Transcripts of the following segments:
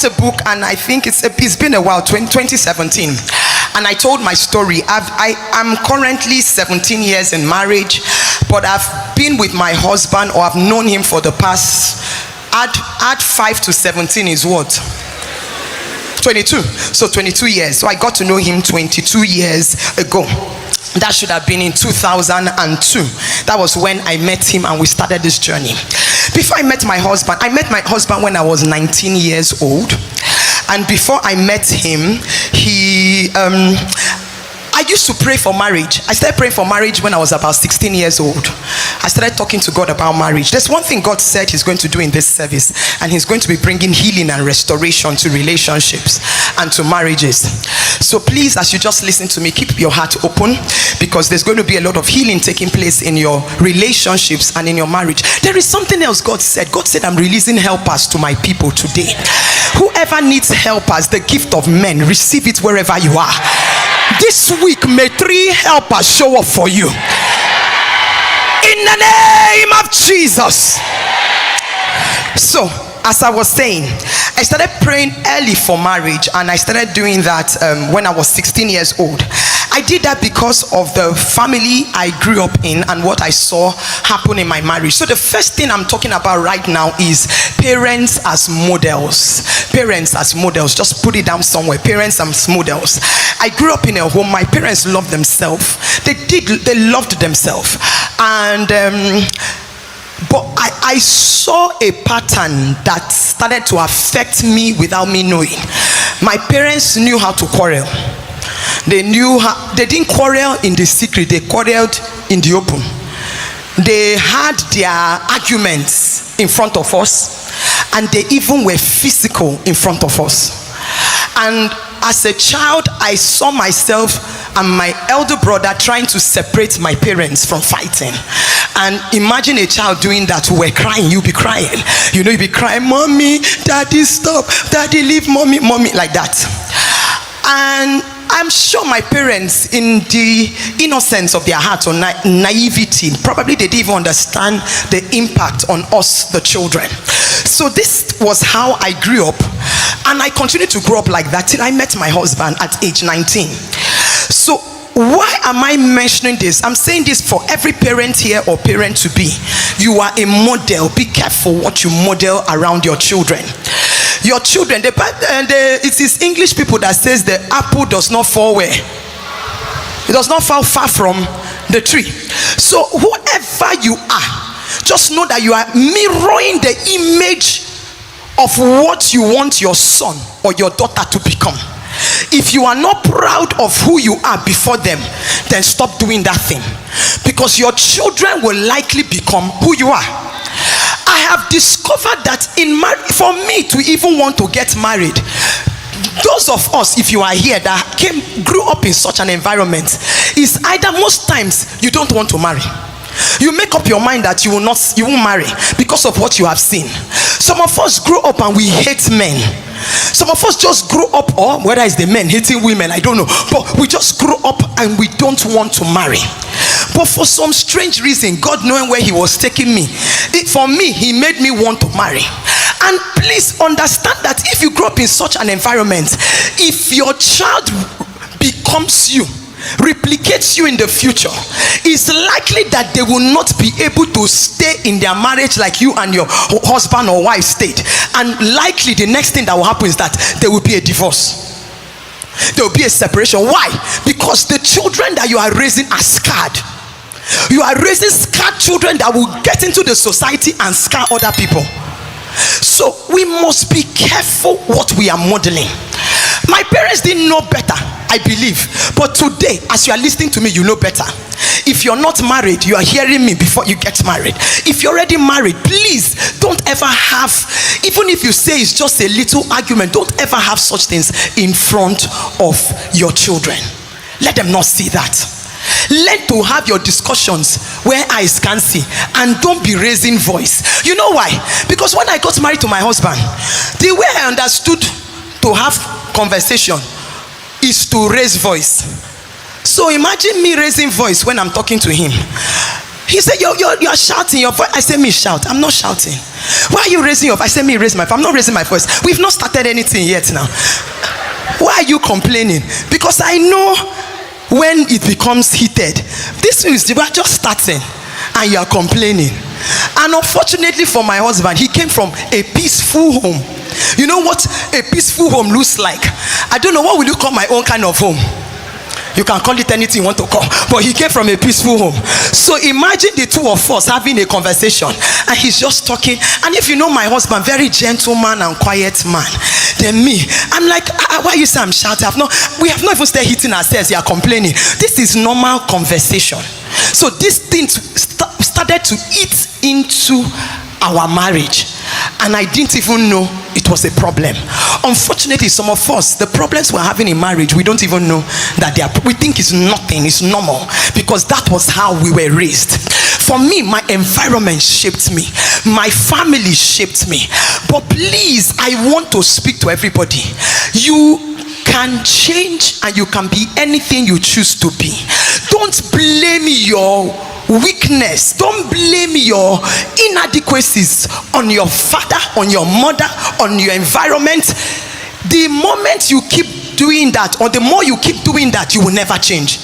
a book, and I think it's been a while, 2017, and I told my story. I'm currently 17 years in marriage, but I've been with my husband, or I've known him for the past, add 5 to 17 is what? 22. So 22 years. So I got to know him 22 years ago. That should have been in 2002. That was when I met him and we started this journey. Before I met my husband when I was 19 years old. And before I met him, I used to pray for marriage. I started praying for marriage when I was about 16 years old. I started talking to God about marriage. There's one thing God said he's going to do in this service, and he's going to be bringing healing and restoration to relationships and to marriages. So please, as you just listen to me, keep your heart open, because there's going to be a lot of healing taking place in your relationships and in your marriage. There is something else God said. God said, I'm releasing helpers to my people today. Whoever needs helpers, the gift of men, receive it wherever you are. This week, may 3 helpers show up for you. In the name of Jesus. So, as I was saying, I started praying early for marriage, and I started doing that when I was 16 years old. I did that because of the family I grew up in and what I saw happen in my marriage. So the first thing I'm talking about right now is parents as models. Parents as models. Just put it down somewhere. Parents as models. I grew up in a home. My parents loved themselves. They loved themselves. And but I saw a pattern that started to affect me without me knowing. My parents knew how to quarrel. They didn't quarrel in the secret, they quarreled in the open. They had their arguments in front of us, and they even were physical in front of us. And as a child, I saw myself and my elder brother trying to separate my parents from fighting. And imagine a child doing that. We're crying, you'll be crying. You know, you'll be crying, mommy, daddy, stop, daddy, leave mommy, like that. And I'm sure my parents, in the innocence of their hearts or naivety, probably they didn't even understand the impact on us, the children. So this was how I grew up, and I continued to grow up like that till I met my husband at age 19. So why am I mentioning this? I'm saying this for every parent here or parent to be. You are a model. Be careful what you model around your children. Your children, it is English people that says the apple does not fall where? It does not fall far from the tree. So whoever you are, just know that you are mirroring the image of what you want your son or your daughter to become. If you are not proud of who you are before them, then stop doing that thing, because your children will likely become who you are. I have discovered that for me to even want to get married, those of us, if you are here, that grew up in such an environment, is either most times you don't want to marry. You make up your mind that you won't marry because of what you have seen. Some of us grew up and we hate men. Some of us just grew up, or whether it's the men hating women, I don't know, but we just grew up and we don't want to marry. But for some strange reason, God knowing where he was taking me, for me, he made me want to marry. And please understand that if you grow up in such an environment, if your child becomes you, replicates you in the future, it's likely that they will not be able to stay in their marriage like you and your husband or wife stayed. And likely the next thing that will happen is that there will be a divorce. There will be a separation. Why? Because the children that you are raising are scarred. You are raising scarred children that will get into the society and scar other people. So we must be careful what we are modeling. My parents didn't know better, I believe, but today, as you are listening to me, you know better. If you're not married, you are hearing me before you get married. If you're already married, please don't ever have, even if you say it's just a little argument, don't ever have such things in front of your children. Let them not see that. Learn to have your discussions where eyes can see, and don't be raising voice. You know why? Because when I got married to my husband, the way I understood to have conversation is to raise voice. So imagine me raising voice when I'm talking to him. He said, you're shouting your voice. I said, me shout. I'm not shouting. Why are you raising your voice? I said, me raise my voice. I'm not raising my voice. We've not started anything yet now. Why are you complaining? Because I know when it becomes heated. This is, we're just starting and you are complaining. And unfortunately for my husband, he came from a peaceful home. You know what a peaceful home looks like? I don't know, what will you call my own kind of home? You can call it anything you want to call, but he came from a peaceful home. So imagine the two of us having a conversation and he's just talking. And if you know my husband, very gentleman and quiet man, then me, I'm like, why you say I'm shouting? We have not even started hitting ourselves. You are complaining. This is normal conversation. So this thing started to eat into our marriage, and I didn't even know it was a problem. Unfortunately, some of us, the problems we're having in marriage, we don't even know that we think it's nothing, it's normal, because that was how we were raised. For me, my environment shaped me, my family shaped me. But please, I want to speak to everybody. You can change and you can be anything you choose to be. Don't blame your weakness, don't blame your inadequacies on your father, on your mother, on your environment. The moment you keep doing that, or the more you keep doing that, you will never change.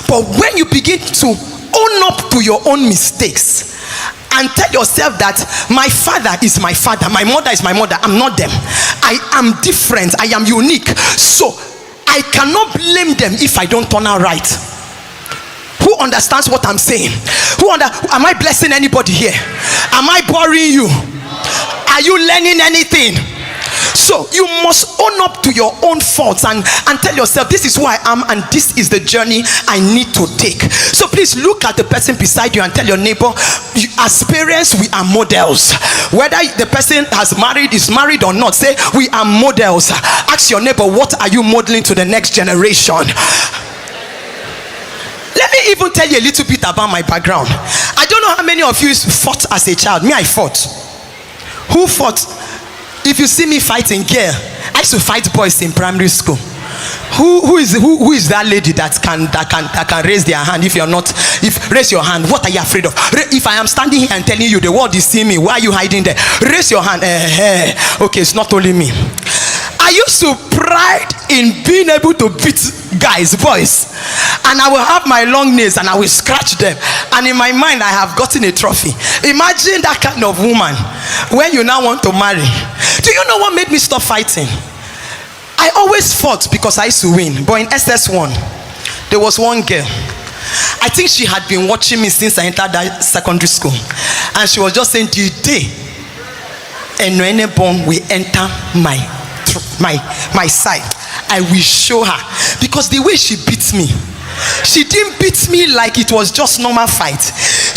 But when you begin to own up to your own mistakes and tell yourself that my father is my father, my mother is my mother, I'm not them, I am different, I am unique, so I cannot blame them if I don't turn out right. Who understands what I'm saying? Am I blessing anybody here? Am I boring you? Are you learning anything? So you must own up to your own faults and tell yourself, this is who I am and this is the journey I need to take. So please look at the person beside you and tell your neighbor, as parents we are models. Whether the person is married or not, say we are models. Ask your neighbor, what are you modeling to the next generation? Let me even tell you a little bit about my background. I don't know how many of you fought as a child. Me, I fought. Who fought? If you see me fighting, girl, I used to fight boys in primary school. Who is that lady that can raise their hand? If you're not, raise your hand. What are you afraid of? If I am standing here and telling you the world is seeing me, why are you hiding there? Raise your hand. Okay, it's not only me. I used to pride in being able to beat boys, and I will have my long nails and I will scratch them, and in my mind I have gotten a trophy. Imagine that kind of woman when you now want to marry. Do you know what made me stop fighting? I always fought because I used to win, but in SS1 there was one girl, I think she had been watching me since I entered that secondary school, and she was just saying, the day Eno will enter my side, I will show her. Because the way she beat me, she didn't beat me like it was just normal fight.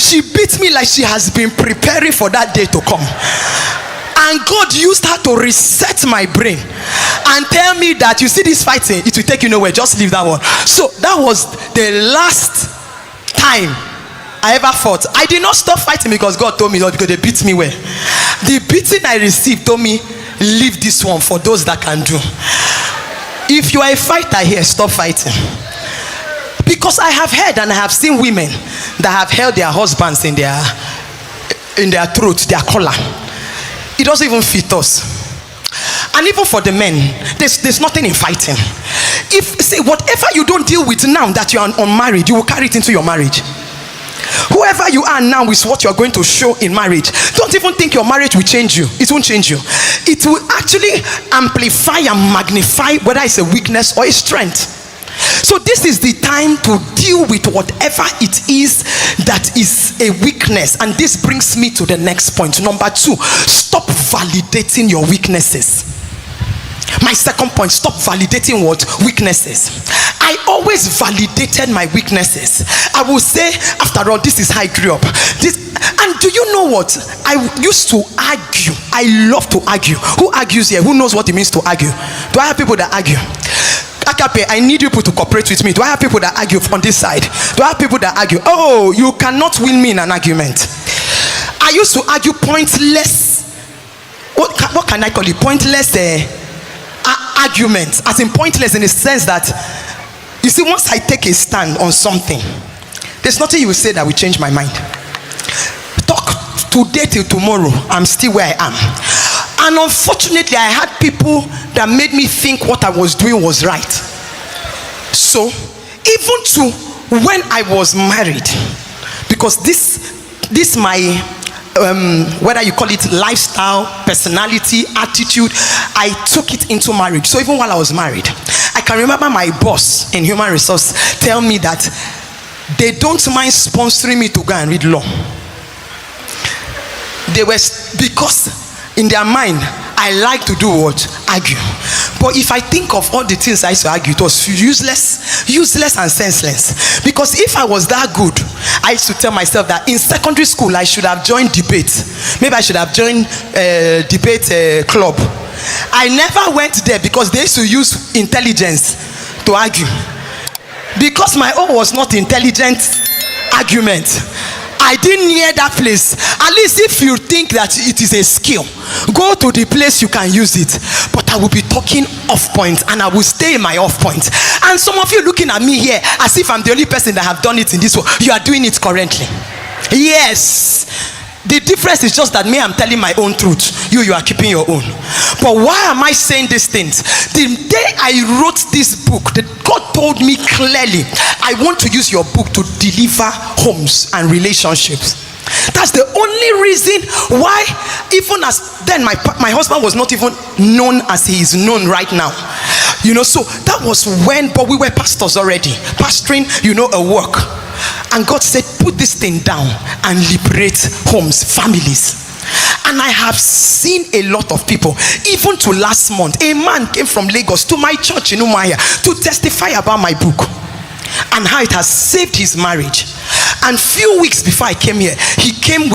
She beat me like she has been preparing for that day to come. And God used her to reset my brain and tell me that, you see this fighting, it will take you nowhere, just leave that one. So that was the last time I ever fought. I did not stop fighting because God told me not, because they beat me well. The beating I received told me, leave this one for those that can do. If you are a fighter here, stop fighting. Because I have heard and I have seen women that have held their husbands in their throat, their collar. It doesn't even fit us. And even for the men, there's nothing in fighting. Whatever you don't deal with now that you are unmarried, you will carry it into your marriage. Whoever you are now is what you are going to show in marriage. Don't even think your marriage will change you. It won't change you. It will actually amplify and magnify whether it's a weakness or a strength. So this is the time to deal with whatever it is that is a weakness. And this brings me to the next point. Number 2, stop validating your weaknesses. My second point, stop validating what? Weaknesses. I always validated my weaknesses. I will say, after all, this is how I grew up. And do you know what? I used to argue. I love to argue. Who argues here? Who knows what it means to argue? Do I have people that argue? Akape, I need you people to cooperate with me. Do I have people that argue on this side? Do I have people that argue? Oh, you cannot win me in an argument. I used to argue pointless. What can I call it? Pointless arguments. As in pointless in the sense that, you see, once I take a stand on something, There's nothing you will say that will change my mind. Talk today till tomorrow, I'm still where I am. And unfortunately, I had people that made me think what I was doing was right. So even to when I was married, because this my whether you call it lifestyle, personality, attitude, I took it into marriage. So even while I was married, I can remember my boss in human resource tell me that they don't mind sponsoring me to go and read law. They were, because in their mind, I like to do what? Argue. But if I think of all the things I used to argue, it was useless and senseless. Because if I was that good, I used to tell myself that in secondary school, I should have joined debate. Maybe I should have joined debate club. I never went there because they used to use intelligence to argue. Because my own was not intelligent argument, I didn't near that place. At least if you think that it is a skill, go to the place you can use it. But I will be talking off point, and I will stay in my off point. And some of you looking at me here as if I'm the only person that have done it in this way. You are doing it currently. Yes. The difference is just that me, I'm telling my own truth. You are keeping your own. But why am I saying these things? The day I wrote this book, God told me clearly, I want to use your book to deliver homes and relationships. That's the only reason why, even as then my husband was not even known as he is known right now. You know, so that was when, but we were pastors already, pastoring, you know, a work. And God said, put this thing down and liberate homes, families. And I have seen a lot of people. Even to last month, a man came from Lagos to my church in Umaya to testify about my book and how it has saved his marriage. And few weeks before I came here, he came with